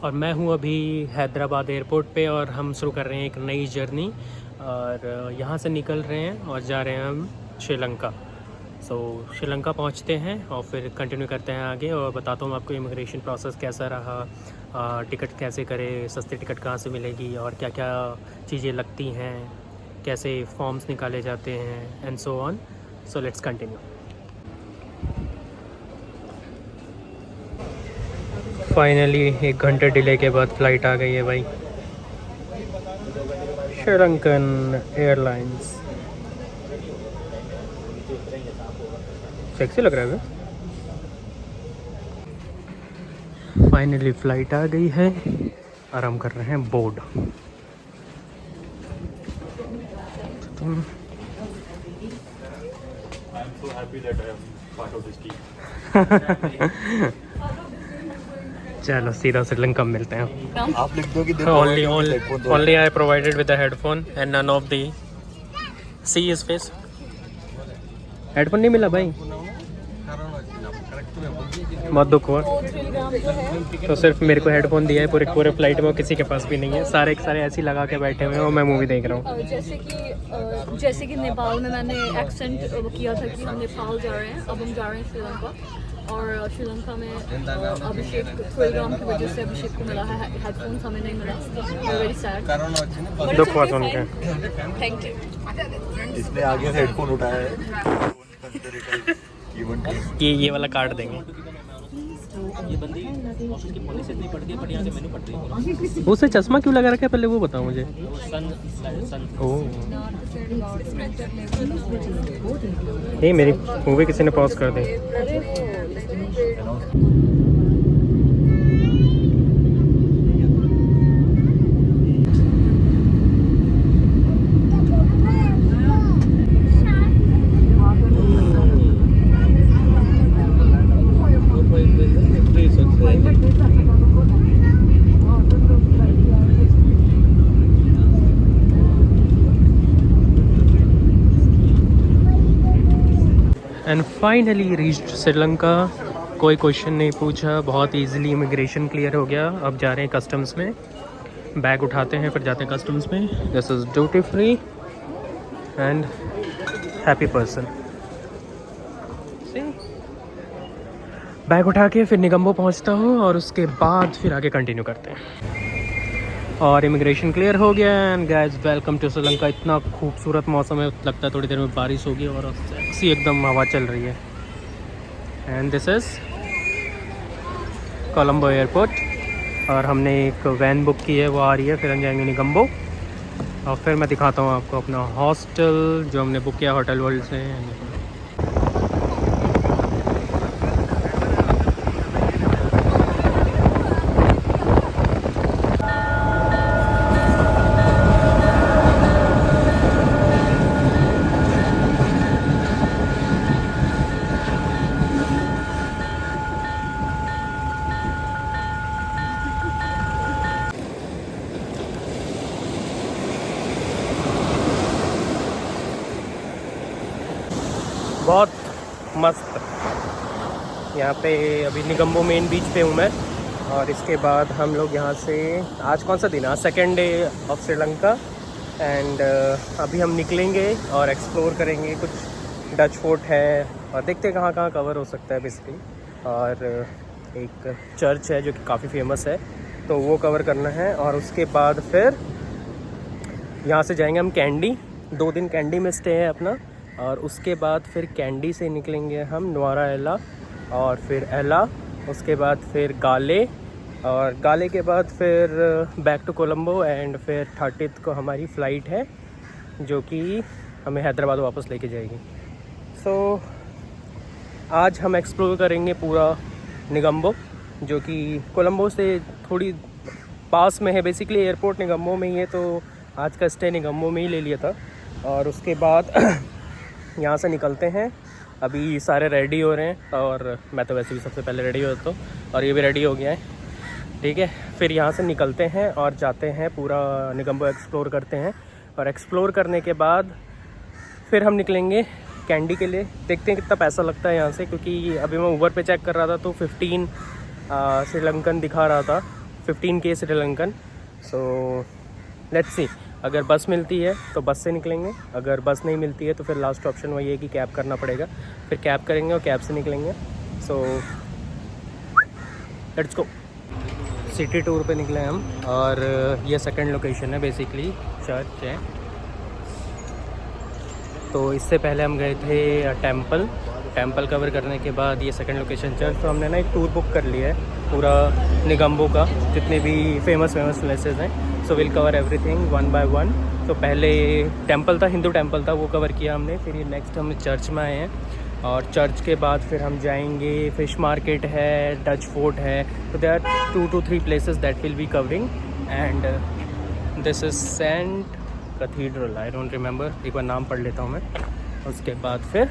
और मैं हूँ अभी हैदराबाद एयरपोर्ट पे और हम शुरू कर रहे हैं एक नई जर्नी। और यहाँ से निकल रहे हैं और जा रहे हैं हम श्रीलंका। श्रीलंका पहुँचते हैं और फिर कंटिन्यू करते हैं आगे, और बताता हूँ आपको इमिग्रेशन प्रोसेस कैसा रहा, टिकट कैसे करें, सस्ती टिकट कहाँ से मिलेगी और क्या क्या चीज़ें लगती हैं, कैसे फॉर्म्स निकाले जाते हैं and so on. So let's continue. Finally 1 घंटे डिले के बाद फ़्लाइट आ गई है भाई, श्रीलंकन एयरलाइंस। सेक्सी लग रहा है। फाइनली फ़्लाइट आ गई है और हम कर रहे हैं बोर्ड। चलो सीधा श्रीलंका में मिलते हैं। आप लिख दो कि only I provided with the headphone and none of the see his face. Headphone नहीं मिला भाई, बहुत दुख हुआ। तो सिर्फ मेरे को हेडफोन दिया है पूरे फ्लाइट में, किसी के पास भी नहीं है। सारे ऐसे ही लगा के बैठे हुए हैं और मैं मूवी देख रहा हूँ। जैसे कि नेपाल में मैंने एक्सेंट किया था कि हम नेपाल जा रहे हैं, अब हम जा रहे हैं श्रीलंका। और श्रीलंका में अभिषेक प्रोग्राम की वजह से अभिषेक को मिला है हेडफोन्स, हमें नहीं मिला। वेरी सैड, दुख हुआ सुन के। Thank you. इसने आगे से हेडफोन उठाया है। ये वाला काट देंगे। ये बंदी ऑफिस की पॉलिसी इतनी पड़ती है, बट यहाँ से मेनू पड़ती है। उसे चश्मा क्यों लगा रखा है पहले वो बताओ मुझे। सन ओह, ये मेरी मूवी किसी ने पॉज कर दी। And finally reached Sri Lanka. कोई क्वेश्चन नहीं पूछा, बहुत इजीली इमिग्रेशन क्लियर हो गया। अब जा रहे हैं कस्टम्स में, बैग उठाते हैं फिर जाते हैं कस्टम्स में। This is duty free and happy person. Bag उठा के फिर निगम्बो पहुंचता हूँ और उसके बाद फिर आगे कंटिन्यू करते हैं। और इमिग्रेशन क्लियर हो गया and guys welcome to Sri Lanka. इतना खूबसूरत मौसम है, लगता है थोड़ी देर में बारिश होगी और सेक्सी एकदम हवा चल रही है। And this is Colombo airport और हमने एक वैन बुक की है, वो आ रही है। फिर हम जाएंगे निगम्बो और फिर मैं दिखाता हूँ आपको अपना हॉस्टल जो हमने बुक किया होटल वर्ल्ड से। बहुत मस्त यहाँ पे। अभी निगम्बो मेन बीच पे हूँ मैं और इसके बाद हम लोग यहाँ से, आज कौन सा दिन है, second day of Sri Lanka. And अभी हम निकलेंगे और एक्सप्लोर करेंगे। कुछ डच फोर्ट है और देखते हैं कहाँ कहाँ कवर हो सकता है बेसिकली। और एक चर्च है जो कि काफ़ी फेमस है, तो वो कवर करना है। और उसके बाद फिर यहाँ से जाएंगे हम कैंडी। 2 दिन कैंडी में स्टे है अपना। और उसके बाद फिर कैंडी से निकलेंगे हम नुआरा एला और फिर एला, उसके बाद फिर गाले, और गाले के बाद फिर बैक टू कोलंबो। एंड फिर 30th को हमारी फ़्लाइट है जो कि हमें हैदराबाद वापस लेके जाएगी। आज हम एक्सप्लोर करेंगे पूरा निगम्बो, जो कि कोलंबो से थोड़ी पास में है। बेसिकली एयरपोर्ट निगम्बो में ही है, तो आज का स्टे निगम्बो में ही ले लिया था। और उसके बाद यहाँ से निकलते हैं। अभी सारे रेडी हो रहे हैं और मैं तो वैसे भी सबसे पहले रेडी होता हूँ और ये भी रेडी हो गया है, ठीक है। फिर यहाँ से निकलते हैं और जाते हैं, पूरा निगम्बो एक्सप्लोर करते हैं। और एक्सप्लोर करने के बाद फिर हम निकलेंगे कैंडी के लिए। देखते हैं कितना पैसा लगता है यहाँ से, क्योंकि अभी मैं ऊबर पे चेक कर रहा था तो 15 श्रीलंकन दिखा रहा था 15K Sri Lankan. So let's see, अगर बस मिलती है तो बस से निकलेंगे, अगर बस नहीं मिलती है तो फिर लास्ट ऑप्शन वही है कि कैब करना पड़ेगा, फिर कैब करेंगे और कैब से निकलेंगे। So let's go. City tour पे निकले हम और ये सेकंड लोकेशन है, बेसिकली चर्च है। तो इससे पहले हम गए थे टेंपल कवर करने के बाद ये सेकंड लोकेशन चर्च। तो हमने ना एक टूर बुक कर लिया है पूरा निगम्बो का, जितने भी फेमस प्लेसेस हैं। So will cover everything one by one. तो पहले टेंपल था, हिंदू टेंपल था, वो कवर किया हमने। फिर ये नेक्स्ट हम चर्च में आए हैं और चर्च के बाद फिर हम जाएंगे, फिश मार्केट है, डच फोर्ट है। तो they are 2 to 3 places that we'll be covering and this is saint cathedral, I don't remember, एक बार नाम पढ़ लेता हूँ मैं। उसके बाद फिर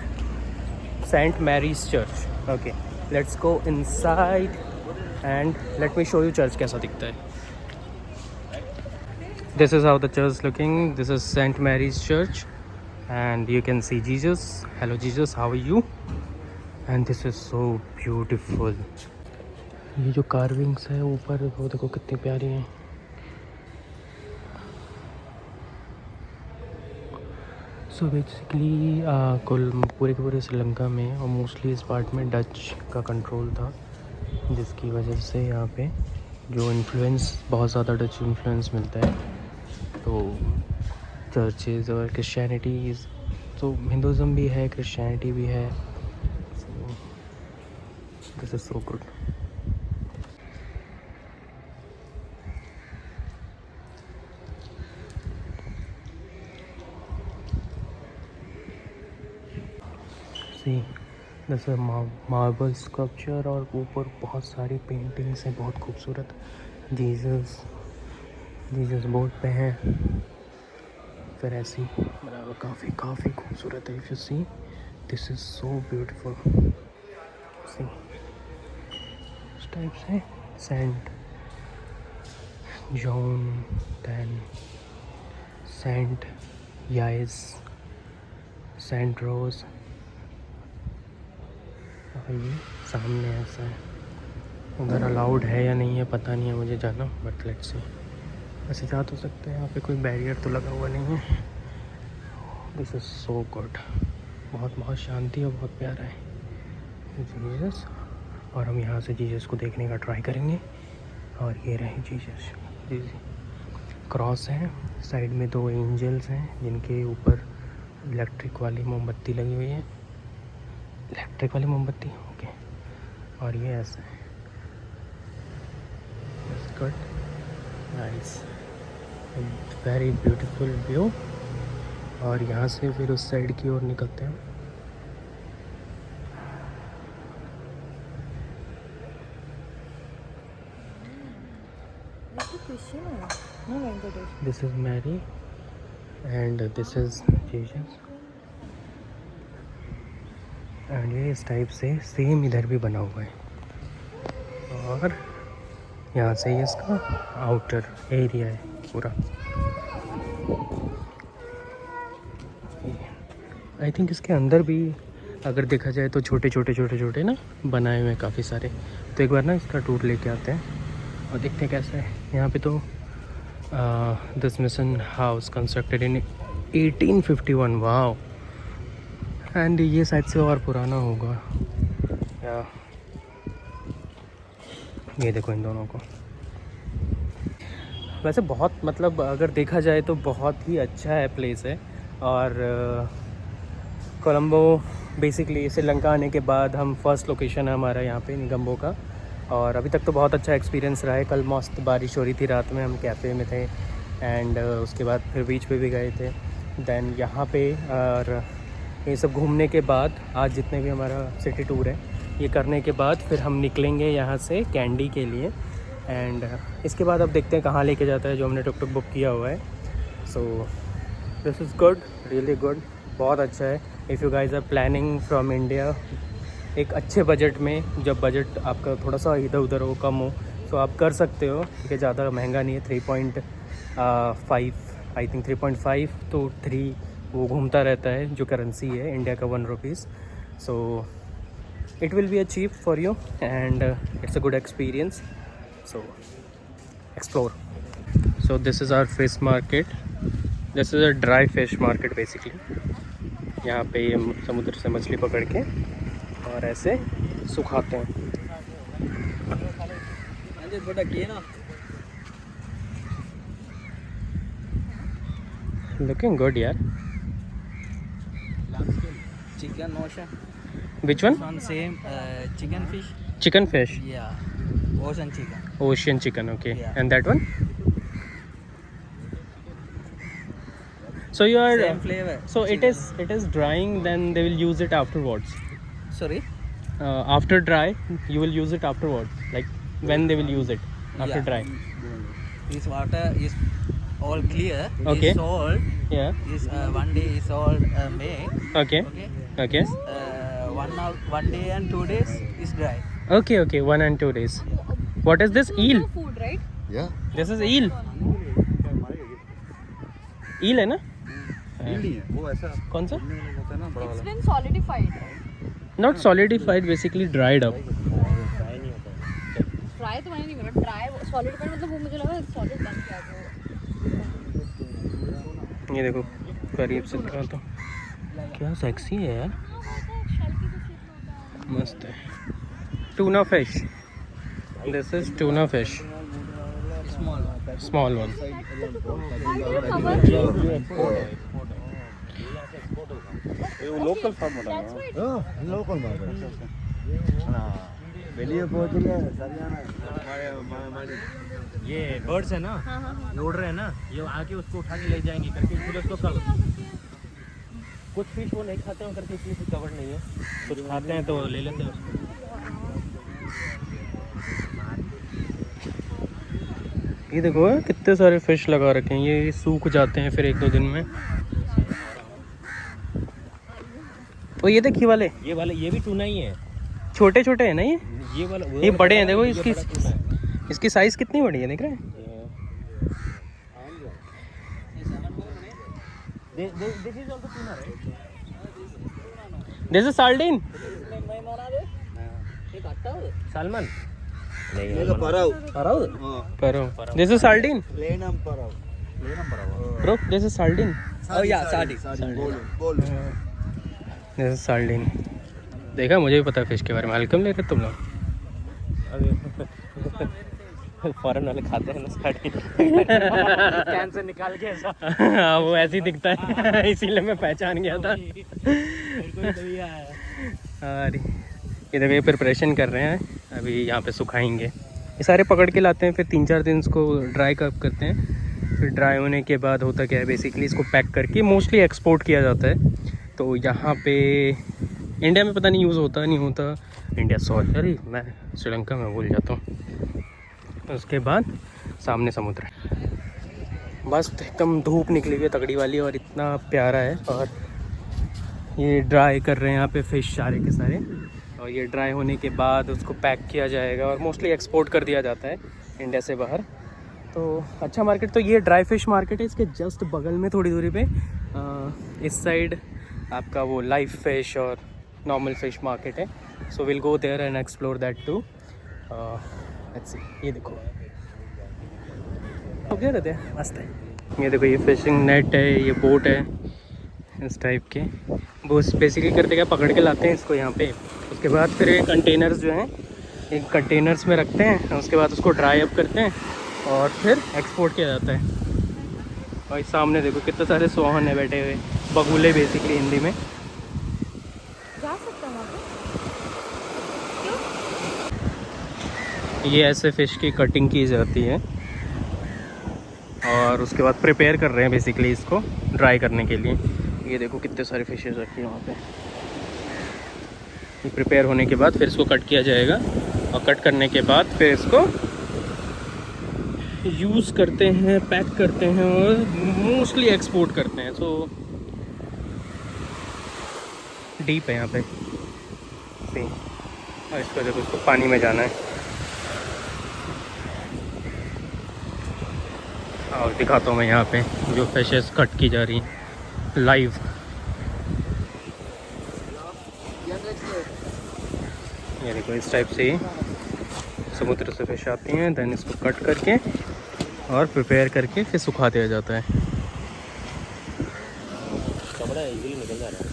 Saint Mary's Church. Okay, let's go inside and let me show you church कैसा दिखता है। This is how the church looking. This is Saint Mary's Church and you can see Jesus. Hello Jesus, how are you? And this is so beautiful. ये जो carvings है ऊपर वो देखो कितनी प्यारी हैं। सो बेसिकली कुल पूरे के पूरे श्रीलंका में और मोस्टली इस पार्ट में डच का कंट्रोल था, जिसकी वजह से यहाँ पे जो इन्फ्लुएंस, बहुत ज़्यादा डच इन्फ्लुएंस मिलता है। तो चर्चेज़ और क्रिश्चियनिटी, तो हिंदुज़म भी है, क्रिश्चियनिटी भी है। This is so good. See this is marble sculpture और ऊपर बहुत सारी पेंटिंग्स हैं, बहुत खूबसूरत। जीसस बोर्ड पे हैं। फिर ऐसी बराबर काफ़ी खूबसूरत है। If you see, this is so beautiful. See इस टाइप से सेंट जॉन, दैन सेंट याइस, सेंट रोज, और ये सामने ऐसा है। उधर अलाउड है या नहीं है पता नहीं है मुझे जाना, बट लेट्स सी। ऐसे जा तो सकते हैं, यहाँ पे कोई बैरियर तो लगा हुआ नहीं है। दिस इज़ सो गुड, बहुत शांति और बहुत प्यारा है जीसस। और हम यहाँ से जीसस को देखने का ट्राई करेंगे। और ये रहे जीसस जी। क्रॉस है, साइड में 2 एंजल्स हैं जिनके ऊपर इलेक्ट्रिक वाली मोमबत्ती लगी हुई है। इलेक्ट्रिक वाली मोमबत्ती, ओके। और ये ऐसा है, good, nice, very beautiful view. और यहाँ से फिर उस साइड की ओर निकलते हैं। This is Mary and this is Jesus. And ये इस टाइप से सेम इधर भी बना हुआ है। और यहाँ से ये इसका आउटर एरिया है पूरा। आई थिंक इसके अंदर भी अगर देखा जाए तो छोटे ना बनाए हुए हैं काफ़ी सारे। तो एक बार ना इसका टूर लेके आते हैं और देखते हैं कैसा है। यहाँ पे तो this mission house constructed in 1851, wow. And ये शायद से और पुराना होगा। या ये देखो इन दोनों को। वैसे बहुत, मतलब अगर देखा जाए तो बहुत ही अच्छा है प्लेस है। और कोलंबो बेसिकली श्रीलंका आने के बाद हम फर्स्ट लोकेशन है हमारा यहाँ पे निगम्बो का। और अभी तक तो बहुत अच्छा एक्सपीरियंस रहा है। कल मस्त बारिश हो रही थी, रात में हम कैफ़े में थे एंड उसके बाद फिर बीच पे भी गए थे। देन यहाँ पे और ये सब घूमने के बाद आज जितने भी हमारा सिटी टूर है ये करने के बाद फिर हम निकलेंगे यहाँ से कैंडी के लिए। एंड इसके बाद अब देखते हैं कहाँ लेके जाता है जो हमने टुक बुक किया हुआ है। So this is good, really good, बहुत अच्छा है। If you guys are planning from India एक अच्छे बजट में, जब बजट आपका थोड़ा सा इधर उधर हो, कम हो, तो आप कर सकते हो क्योंकि ज़्यादा महंगा नहीं है। 3.5 आई थिंक 3.5 तो 3 वो घूमता रहता है जो करेंसी है इंडिया का 1 rupees. So it will be a cheap for you and it's a good experience. So explore. So this is our fish market. This is a dry fish market basically. यहाँ पे ये समुद्र से मछली पकड़ के और ऐसे सुखाते हैं. Looking good, यार. Chicken ocean. Which one? One same chicken fish. Chicken fish. Yeah. Ocean chicken. Ocean chicken, okay. Yeah. And that one? So you are. Same flavor. So it is drying. Then they will use it afterwards. Sorry. After dry, you will use it afterwards. Like when they will use it after Yeah. dry. This water is all clear. Okay. Is sold. Yeah. Is one day is sold May. Okay. Okay. Okay. 1 day and 2 days is dry. Okay. Okay. 1 and 2 days. What is this? Eel. food, right? Yeah. This is eel. eel है ना? नहीं है वो ऐसा कौन सा? होता है ना बड़ा It's वाला. been solidified. Not solidified, basically dried up. Fry तो मैंने नहीं करा. Dry solidified मतलब वो मुझे लगा solid बन गया वो. ये देखो करीब से दिखा तो क्या सेक्सी है यार. मस्त है. Tuna fish. This is tuna fish. Small one. Local farm local வெளியே போகிறதுல சரியான ये बर्ड्स है ना, ये उड़ रहे हैं ना, ये आके उसको उठा के ले जाएंगे करके फिर उसको कवर. कुछ फिश वो नहीं खाते हैं करके इसलिए फिर कवर नहीं है. कुछ खाते हैं तो ले लेते हैं उसको. ये देखो कितने सारे फिश लगा रखे हैं. ये सूख जाते हैं फिर 1-2 दिन में. तो ये देखिए वाले ये भी टूना ही है. छोटे छोटे हैं ना ये वाला ये बड़े हैं. देखो ये इसकी बड़ा टूना है. इसकी साइज कितनी बड़ी है, देख रहे हैं. This is also tuna, right? This is sardine. Salmon. ಈಗ ಪರಾವ್ Pero this is sardine. ಲೇನಂ ಪರಾವ್ Bro, this is sardine. Oh yeah, sardine. बोल This is sardine. देखा, मुझे भी पता है फिश के बारे में. हल्का में ले रहे तुम लोग. फॉरेन वाले खाते हैं ना सार्डिन. कैन से निकाल के ऐसा. हाँ, वो ऐसे ही दिखता है. इसीलिए मैं पहचान गया था. अरे ये देखो, ये प्रिपरेशन कर रहे हैं. अभी यहाँ पे सुखाएंगे. ये सारे पकड़ के लाते हैं, फिर 3-4 दिन इसको ड्राई करते हैं. फिर ड्राई होने के बाद होता क्या है, बेसिकली इसको पैक करके मोस्टली एक्सपोर्ट किया जाता है. तो यहाँ पे इंडिया में पता नहीं यूज़ होता नहीं होता. इंडिया सॉरी, अरे मैं श्रीलंका में भूल जाता हूँ. उसके बाद सामने समुद्र है. मस्त एकदम धूप निकली हुई है तगड़ी वाली, और इतना प्यारा है. और ये ड्राई कर रहे हैं यहाँ पे फिश सारे के सारे. और ये ड्राई होने के बाद उसको पैक किया जाएगा और मोस्टली एक्सपोर्ट कर दिया जाता है इंडिया से बाहर. तो अच्छा मार्केट. तो ये ड्राई फिश मार्केट है. इसके जस्ट बगल में थोड़ी दूरी पे इस साइड आपका वो लाइव फिश और नॉर्मल फिश मार्केट है. So will go there and explore that too. Let's see. ये देखो ओके रहते हैं, मस्त है. ये देखो, ये फिशिंग नेट है, ये बोट है इस टाइप के. वो बेसिकली करते क्या, पकड़ के लाते हैं इसको यहाँ पे. उसके बाद फिर ये कंटेनर्स जो हैं, एक कंटेनर्स में रखते हैं. उसके बाद उसको ड्राई अप करते हैं और फिर एक्सपोर्ट किया जाता है. और सामने देखो कितने सारे सोहन है बैठे हुए. बगुले बेसिकली हिंदी में. जा सकता हूँ वहाँ पे? ये ऐसे फ़िश की कटिंग की जाती है और उसके बाद प्रिपेयर कर रहे हैं बेसिकली इसको ड्राई करने के लिए. ये देखो कितने सारे फिशेस रखी हैं वहाँ पे. ये प्रिपेयर होने के बाद फिर इसको कट किया जाएगा. और कट करने के बाद फिर इसको यूज़ करते हैं, पैक करते हैं और मोस्टली एक्सपोर्ट करते हैं. सो डीप है यहाँ पे सी. और इसको देखो, इसको पानी में जाना है. और दिखाता हूँ मैं यहाँ पे जो फिशेस कट की जा रही हैं लाइव. ये देखो, इस टाइप से ही समुद्र से फिश आती हैं. देन इसको कट करके और प्रिपेयर करके फिर सुखा दिया जाता है। कपड़ा इजीली निकल जा रहा है।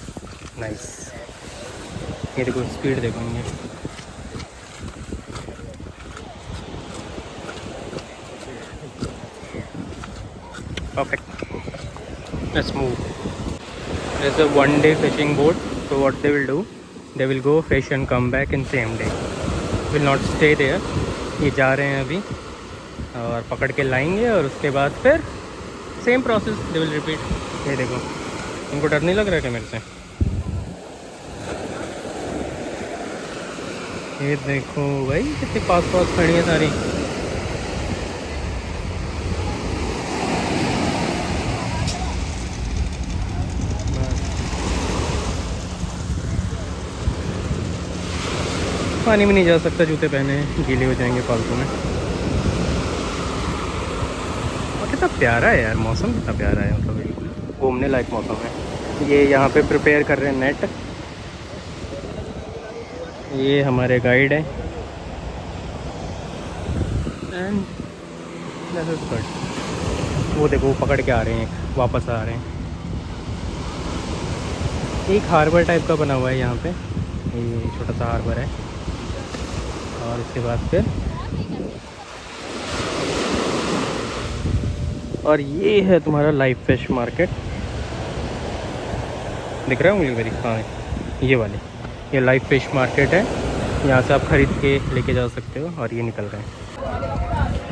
नाइस। ये देखो स्पीड देखो ये। Perfect. Let's move. There's a one-day fishing boat. So what they will do? They will go fish and come back in same day. Will not stay there. ये जा रहे हैं अभी और पकड़ के लाएंगे और उसके बाद फिर same process they will repeat. ये देखो, इनको डर नहीं लग रहा है क्या मेरे से? ये देखो भाई कितने पास खड़ी है सारी। पानी में नहीं जा सकता, जूते पहने हैं, गीले हो जाएंगे फालतू में। और कितना प्यारा है यार मौसम, कितना प्यारा है, मतलब घूमने लायक मौसम है। ये यहाँ पे प्रिपेयर कर रहे हैं नेट। ये हमारे गाइड है एंड वो देखो वो पकड़ के आ रहे हैं, वापस आ रहे हैं। एक हार्बर टाइप का बना हुआ है यहाँ पे, ये छोटा सा हार्बर है। और उसके बाद फिर और ये है तुम्हारा लाइव फिश मार्केट। दिख रहा है मुझे मेरी? हाँ, ये वाली, ये लाइव फिश मार्केट है। यहाँ से आप ख़रीद के लेके जा सकते हो। और ये निकल रहे हैं।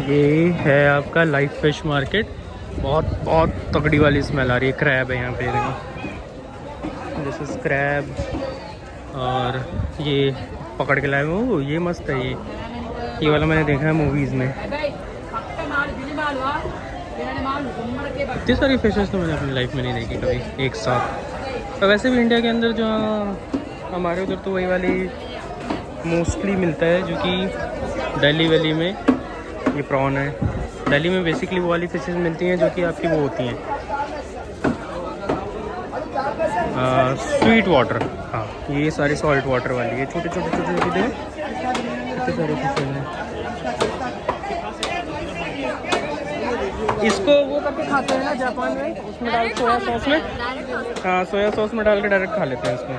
ये है आपका लाइव फिश मार्केट। बहुत तगड़ी वाली स्मेल आ रही है। क्रैब है यहाँ पे, देखो दिस इज़ क्रैब। और ये पकड़ के लाए वो, ये मस्त है। ये वाला मैंने देखा है मूवीज़ में। इतनी सारी फिशेस तो मैंने अपनी लाइफ में नहीं देखी कभी एक साथ। तो वैसे भी इंडिया के अंदर जो हमारे उधर तो वही वाली मोस्टली मिलता है, जो कि दिल्ली वैली में ये प्रॉन है। दिल्ली में बेसिकली वो वाली फिशेस मिलती हैं जो कि आपकी वो होती हैं स्वीट वाटर। हाँ, ये सारी सॉल्ट वाटर वाली है। छोटे छोटे दे इतने सारे फिशेस हैं। इसको वो करके खाते हैं ना जापान में, उसमें डाल सोया सॉस में। हाँ, सोया सॉस में डाल के डायरेक्ट खा लेते हैं इसमें।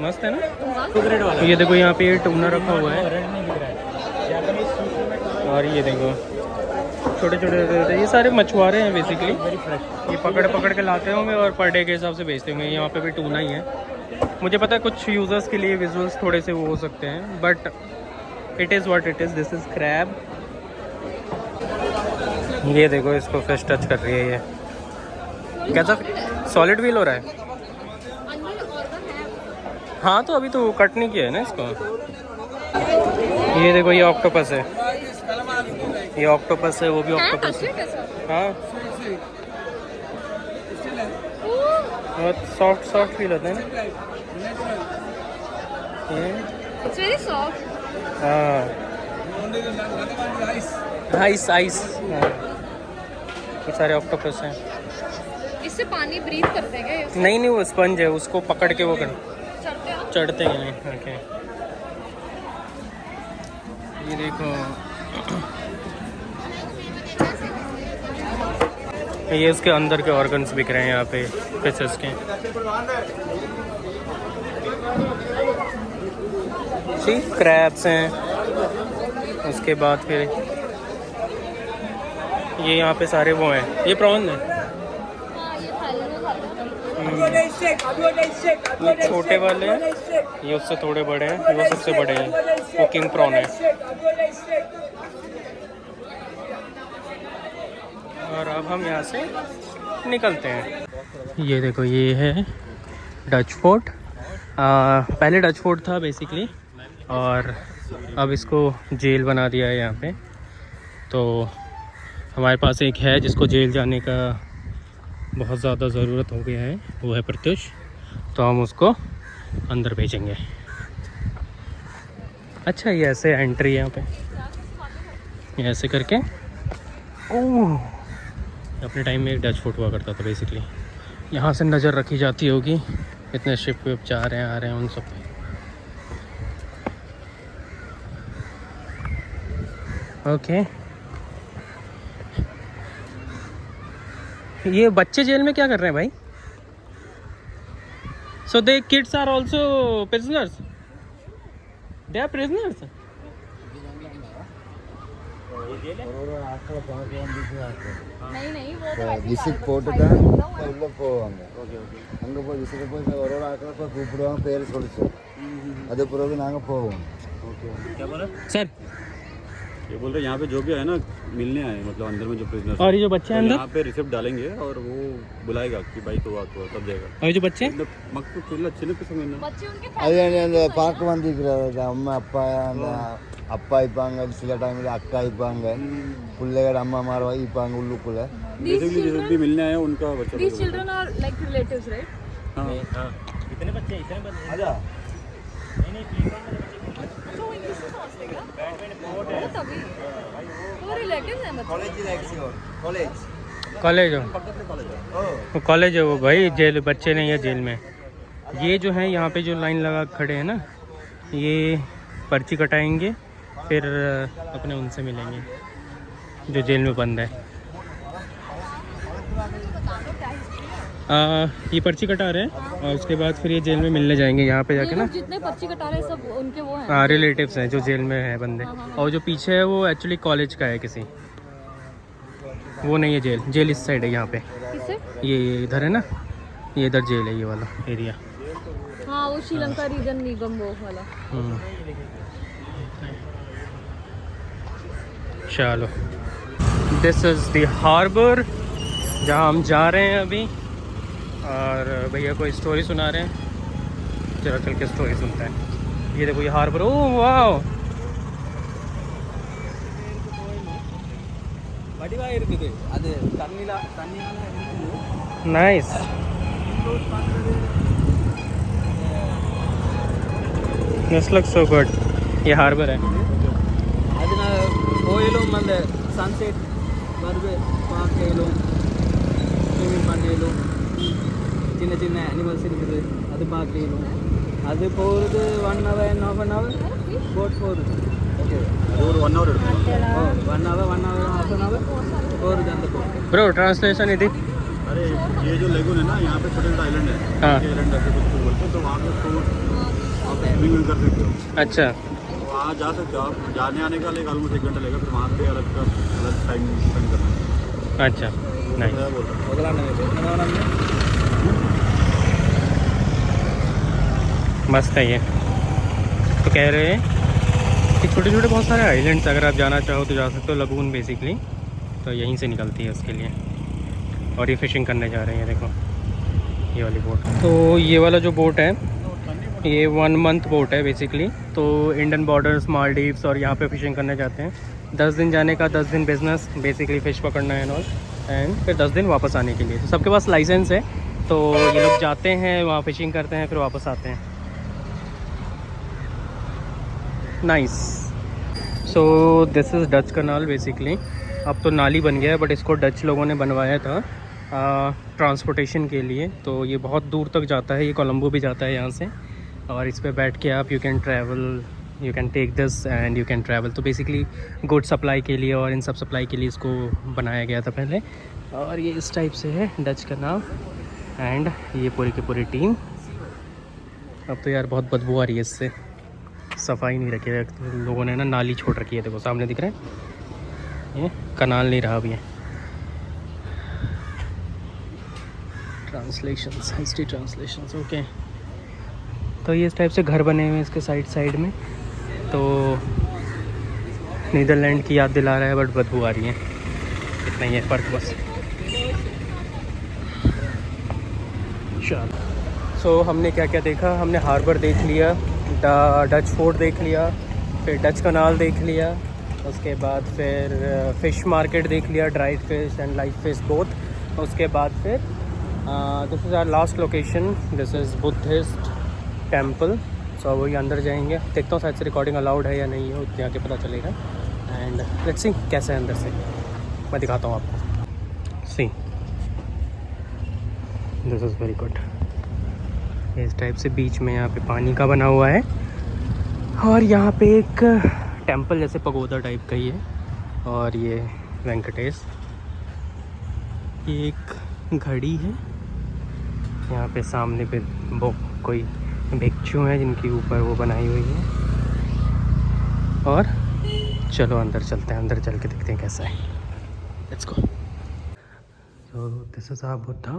मस्त है ना। तो ये देखो यहाँ पे ये टूना रखा हुआ है। और ये देखो छोटे छोटे ये सारे मछुआरे हैं बेसिकली। ये पकड़ के लाते होंगे और पर डे के हिसाब से बेचते होंगे। यहाँ पे भी टूना ही है। मुझे पता है कुछ यूज़र्स के लिए विजुअल्स थोड़े से वो हो सकते हैं, but it is what it is. This is crab. ये देखो इसको फिश टच कर रही है। ये कैसा सॉलिड फील हो रहा है? हाँ, तो अभी तो कट नहीं किया है ना इसको। ये देखो ये ऑक्टोपस है। ये ऑक्टोपस है, वो भी ऑक्टोपस है। हाँ, बहुत सॉफ्ट फील होता है ना। It's very soft. हाँ, आइस। ये सारे ऑक्टोपस हैं। इससे पानी ब्रीथ करते हैं क्या ये? नहीं, वो स्पंज है, उसको पकड़ के वो कर चढ़ते हैं। हैं। ओके, ये देखो ये उसके अंदर के ऑर्गन्स बिक रहे हैं यहाँ पे फिशेस के। सी क्रैब्स हैं। उसके बाद फिर ये यहाँ पे सारे वो हैं, ये प्रॉन है। ये छोटे वाले हैं, ये उससे थोड़े बड़े हैं, वो सबसे बड़े हैं। वो किंग प्रॉन है। और अब हम यहाँ से निकलते हैं। ये देखो ये है डच फोर्ट। पहले डच फोर्ट था बेसिकली, और अब इसको जेल बना दिया है यहाँ पे। तो हमारे पास एक है जिसको जेल जाने का बहुत ज़्यादा ज़रूरत हो गया है, वो है प्रत्युष। तो हम उसको अंदर भेजेंगे। अच्छा, ये ऐसे एंट्री है यहाँ पे, ये ऐसे करके। ओह, अपने टाइम में एक डच फोर्ट हुआ करता था बेसिकली। यहाँ से नज़र रखी जाती होगी, इतने शिप विप जा रहे हैं आ रहे हैं उन सब पे। ओके, ये बच्चे जेल में क्या कर रहे हैं भाई? So they kids are also prisoners, they are prisoners. नहीं वो விசிட் போட்டு தான் உள்ள போவாங்க. அங்கே போய் விசிட் போய் ஒரு ஒரு ஆட்களை போய் கூப்பிடுவாங்க, பேர் சொல்லிச்சு. அது பிறகு நாங்கள் போவோம். क्या बोला सर? ये बोल रहे यहाँ पे जो भी है ना मिलने आए, मतलब अंदर में जो प्रिजनर और ये जो बच्चे हैं अंदर, यहाँ पे रिसिप्ट डालेंगे और वो बुलाएगा कि भाई तो तब जाएगा. और ये जो बच्चे मक्कू पिल्ला चिन्न पे समझना बच्चे उनके அது அந்த பார்க்க வந்துருக்கிறாரு, அம்மா அப்பா அந்த அப்பா இருப்பாங்க, சில டைமில் அக்கா இருப்பாங்க, பிள்ளைகள் அம்மா மாற இருப்பாங்க உள்ளுக்குள்ள. बेसिकली जो भी मिलने आए उनका बच्चा These children are like relatives, right? हाँ हाँ इतने बच्चे इतने बच्चे அதான் नहीं नहीं प्लेग्राउंड में बच्चे So English में समझते क्या? वो तभी वो relatives हैं मतलब. காலேஜ் எக்ஸியோர் காலேஜ் कॉलेज हो, ஓ कॉलेज है वो भाई, जेल बच्चे नहीं है जेल में. ये जो है यहाँ पे जो लाइन लगा खड़े हैं ना, ये पर्ची कटाएंगे, फिर अपने उनसे मिलेंगे जो जेल में बंद है. ये पर्ची कटा रहे हैं और उसके बाद फिर ये जेल में मिलने जाएंगे यहाँ पे ये जाके ना. लोग जितने पर्ची कटा रहे हैं सब उनके वो हैं. हाँ रिलेटिव्स हैं जो जेल में है बंदे. और जो पीछे है वो एक्चुअली कॉलेज का है किसी, वो नहीं है जेल. जेल इस साइड है यहाँ पे, किससे? ये इधर है ना, ये इधर जेल है, ये वाला एरिया. हाँ वो श्रीलंका रीजन निगम वो वाला. चलो, दिस इज़ द हार्बर जहाँ हम जा रहे हैं अभी. और भैया कोई स्टोरी सुना रहे हैं, चलो चल के स्टोरी सुनते हैं. ये देखो ये हार्बर. ओह वाओ, வடிவாக இருக்குது அது தண்ணியில் nice. This looks so good. ये हार्बर है. அது நான் கோயிலும் அந்த சன்செட் வருது பார்க்கையிலும் ஸ்விம்மிங் பண்ணையிலும் சின்ன சின்ன அனிமல்ஸ் இருக்குது அது பார்க்கையிலும் அது போகிறது 1 hour and half an hour boat போகிறது. ओके वो 1 our O 1 hour half an hour போகிறது அந்த போட். ब्रो ट्रांसलेशन इधर. अरे ये जो लेगून है ना, यहाँ पे छोटे छोटे आइलैंड है. हाँ. आइलैंड ऐसे कुछ बोलते हैं, तो वहाँ पे तो आप स्विमिंग कर सकते हो. अच्छा तो वहाँ जा सकते हो आप. जाने आने का लेगा ऑलमोस्ट 1 घंटा लगेगा, फिर वहाँ पे अलग टाइम स्पेंड करना है. अच्छा नाइस. क्या बोल रहा हूँ. முதலாண்டு मस्त है ये. तो कह रहे हैं कि छोटे छोटे बहुत सारे आइलैंड्स, अगर आप जाना चाहो तो जा सकते हो. लगून बेसिकली तो यहीं से निकलती है उसके लिए. और ये फिशिंग करने जा रहे हैं, देखो ये वाली बोट. तो ये वाला जो बोट है ये 1 month बोट है बेसिकली. तो इंडियन बॉर्डर्स, मालदीव्स और यहाँ पे फिशिंग करने जाते हैं. 10 दिन जाने का, 10 दिन बिजनेस बेसिकली फ़िश पकड़ना है और एंड फिर 10 दिन वापस आने के लिए. तो सबके पास लाइसेंस है, तो ये लोग जाते हैं वहाँ फिशिंग करते हैं, फिर वापस आते हैं. Nice. So this is Dutch canal basically. अब तो नाली बन गया है, बट इसको डच लोगों ने बनवाया था ट्रांसपोर्टेशन के लिए. तो ये बहुत दूर तक जाता है, ये कोलंबो भी जाता है यहाँ से. और इस पर बैठ के आप you can travel, you can take this and you can travel. तो बेसिकली गुड सप्लाई के लिए और इन सब सप्लाई के लिए इसको बनाया गया था पहले. और ये इस टाइप से है डच कनाल. एंड ये पूरी की पूरी टीम. अब तो यार बहुत बदबू आ रही है इससे, सफाई नहीं रखी है लोगों ने ना. नाली छोड़ रखी है, देखो सामने दिख रहा है, ये कनाल नहीं रहा अभी है. Translations, history translations. ओके, तो ये इस टाइप से घर बने हुए हैं इसके साइड साइड में. तो नीदरलैंड की याद दिला रहा है, बट बदबू आ रही है. इतना ही है फ़र्क बस. चलो, सो हमने क्या क्या देखा. हमने हार्बर देख लिया, डच फोर्ट देख लिया, फिर डच कनाल देख लिया, उसके बाद फिर फ़िश मार्केट देख लिया, dried fish and live fish both. उसके बाद फिर this is our last location. This is Buddhist temple. So वही अंदर जाएंगे. देखता हूँ शायद से रिकॉर्डिंग अलाउड है या नहीं है, उतने आके पता चलेगा. एंड लेट्स सी कैसे है अंदर से, मैं दिखाता हूँ आपको. सी दिस इज़ वेरी गुड. इस टाइप से बीच में यहाँ पे पानी का बना हुआ है. और यहाँ पे एक टेम्पल जैसे पगोदा टाइप का ही है. और ये वेंकटेश, ये एक घड़ी है यहाँ पे सामने पे, वो कोई भिक्षु हैं जिनके ऊपर वो बनाई हुई है। और चलो अंदर चलते हैं, अंदर चल के देखते हैं कैसा है। Let's go. So this is our Buddha.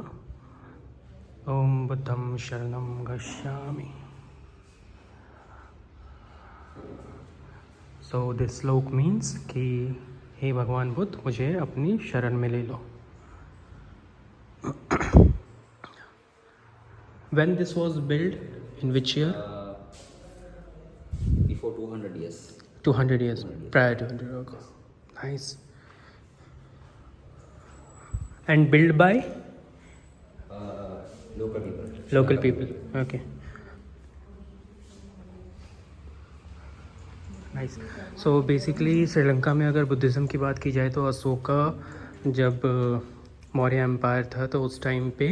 ओम बुद्धं शरणं गच्छामि। सो दिस श्लोक मीन्स कि हे भगवान बुद्ध, मुझे अपनी शरण में ले लो। When this was built, in which year? Before 200 years. 200 years. Prior to 200 ago. Nice. And built by? Local people. Local people. Okay. Nice. So basically Sri Lanka में अगर बुद्धिज़्म की बात की जाए तो अशोका जब मौर्य एम्पायर था तो उस टाइम पे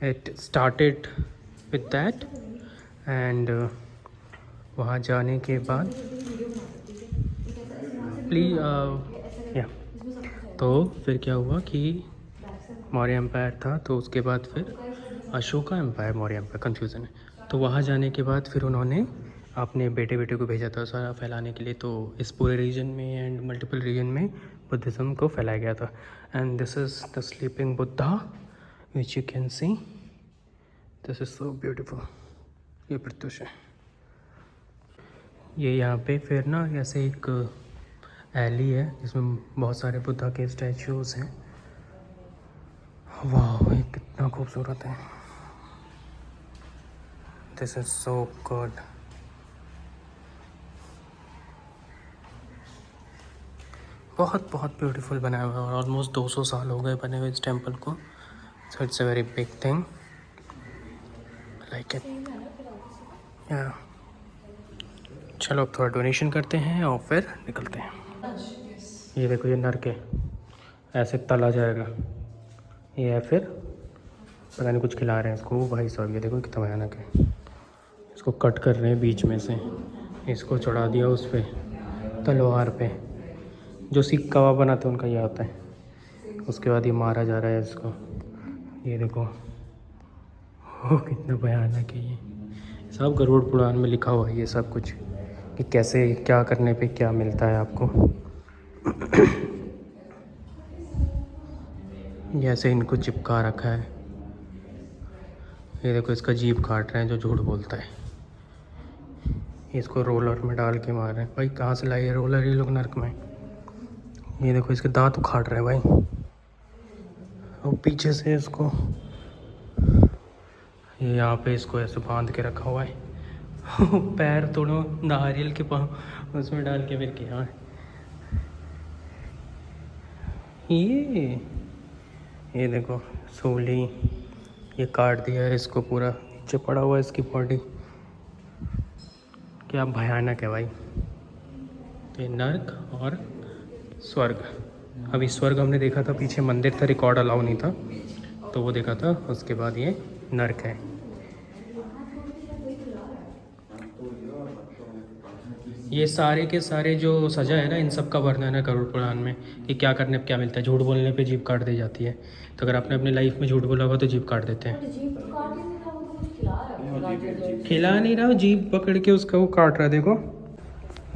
it started with that, and वहाँ जाने के बाद तो फिर क्या हुआ कि मौर्य एम्पायर था, तो उसके बाद फिर Ashoka empire, Maurya empire, confusion है। तो वहाँ जाने के बाद फिर उन्होंने अपने बेटे को भेजा था सारा फैलाने के लिए। तो इस पूरे रीजन में एंड मल्टीपल रीजन में बुद्धिज़्म को फैलाया गया था। And this is the sleeping Buddha which you can see. This is so beautiful. ये प्रत्युष है। ये यहाँ पे फिर ना ऐसे एक एली है जिसमें बहुत सारे बुद्धा के स्टैचूज़ हैं। वाह, ये कितना खूबसूरत है। This is so good. बहुत बहुत ब्यूटीफुल बनाया हुआ है और ऑलमोस्ट 200 साल हो गए बने हुए इस टेम्पल को। So it's a very big thing. I like it. Yeah. चलो अब थोड़ा डोनेशन करते हैं और फिर निकलते हैं। ये देखो, ये नर्क है, ऐसे तला जाएगा। ये है, फिर पता नहीं कुछ खिला रहे हैं इसको। भाई साहब ये देखो कितना भयानक है। इसको कट कर रहे हैं बीच में से, इसको चढ़ा दिया उस पर तलवार पे। जो सीख कबाब बनाते हैं उनका ये होता है। उसके बाद ये मारा जा रहा है इसको। ये देखो, हो कितना भयानक है। ये सब गरुड़ पुराण में लिखा हुआ है ये सब कुछ, कि कैसे क्या करने पे क्या मिलता है आपको। जैसे इनको चिपका रखा है। ये देखो, इसका जीभ काट रहे हैं जो झूठ बोलता है। इसको रोलर में डाल के मार रहे हैं। भाई कहाँ से लाए रोलर ये लोग नर्क में। ये देखो, इसके दांत उखाड़ रहे हैं भाई। और पीछे से इसको ये यहाँ पे इसको ऐसे बांध के रखा हुआ है। पैर तोड़ो नारियल के पाँव उसमें डाल के फिर क्या। ये देखो सूली, ये काट दिया है इसको पूरा, नीचे पड़ा हुआ है इसकी बॉडी। क्या भयानक है भाई। तो ये नर्क और स्वर्ग। अभी स्वर्ग हमने देखा था, पीछे मंदिर था, रिकॉर्ड अलाउ नहीं था तो वो देखा था। उसके बाद ये नर्क है। ये सारे के सारे जो सजा है ना, इन सब का वर्णन है गरुड़ पुराण में कि क्या करने पे क्या मिलता है। झूठ बोलने पे जीभ काट दी जाती है। तो अगर आपने अपनी लाइफ में झूठ बोला होगा तो जीभ काट देते हैं। खिला नहीं रहा, जीभ पकड़ के उसका वो काट रहा है। देखो,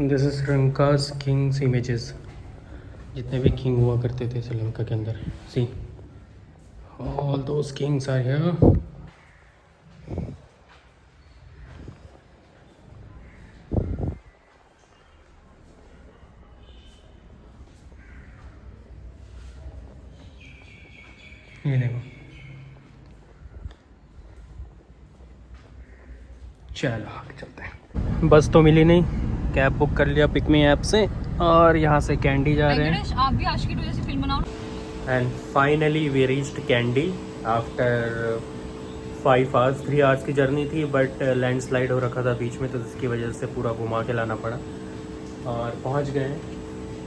this is Sri Lanka's kings images. जितने भी किंग हुआ करते थे श्रीलंका के अंदर, see all those kings are here. ये देखो, चलो आगे चलते हैं। बस तो मिली नहीं, कैब बुक कर लिया पिक मी ऐप से और यहाँ से कैंडी जा रहे हैं। आप भी आज की वजह से फिल्म बनाओ। And finally we reached Kandy after 5 hours। 3 hours की जर्नी थी, बट लैंडस्लाइड हो रखा था बीच में, तो जिसकी वजह से पूरा घुमा के लाना पड़ा और पहुँच गए।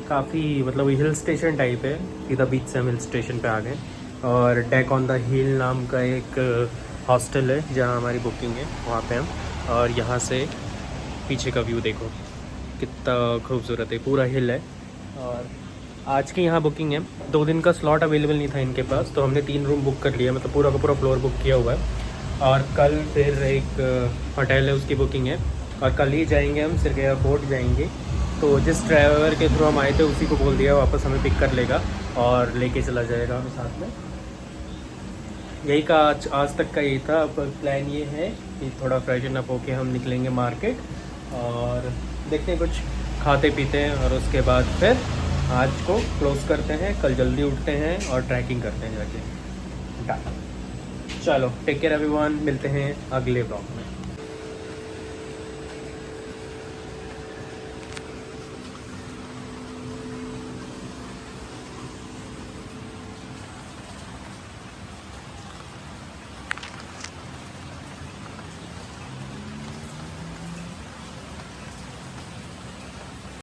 काफ़ी मतलब हिल स्टेशन टाइप है, सीधा बीच से हम हिल स्टेशन पे आ गए। और डेक ऑन द हिल नाम का एक हॉस्टल है जहाँ हमारी बुकिंग है, वहाँ पे हम। और यहाँ से पीछे का व्यू देखो कितना खूबसूरत है, पूरा हिल है। और आज की यहाँ बुकिंग है, 2 दिन का स्लॉट अवेलेबल नहीं था इनके पास, तो हमने 3 रूम बुक कर लिया, मतलब पूरा का पूरा फ्लोर बुक किया हुआ है। और कल फिर एक होटल है उसकी बुकिंग है, और कल ही जाएंगे हम सिर्फ एयरपोर्ट जाएंगे। तो जिस ड्राइवर के थ्रू हम आए थे उसी को बोल दिया वापस हमें पिक कर लेगा और लेके चला जाएगा हमें साथ में। यही का आज तक का यही था। अब प्लान ये है कि थोड़ा फ्रेशन अप होके हम निकलेंगे मार्केट और देखते हैं कुछ खाते पीते हैं, और उसके बाद फिर आज को क्लोज़ करते हैं। कल जल्दी उठते हैं और ट्रैकिंग करते हैं जाके। चलो टेक केयर एवरीवन, मिलते हैं अगले ब्लॉग में।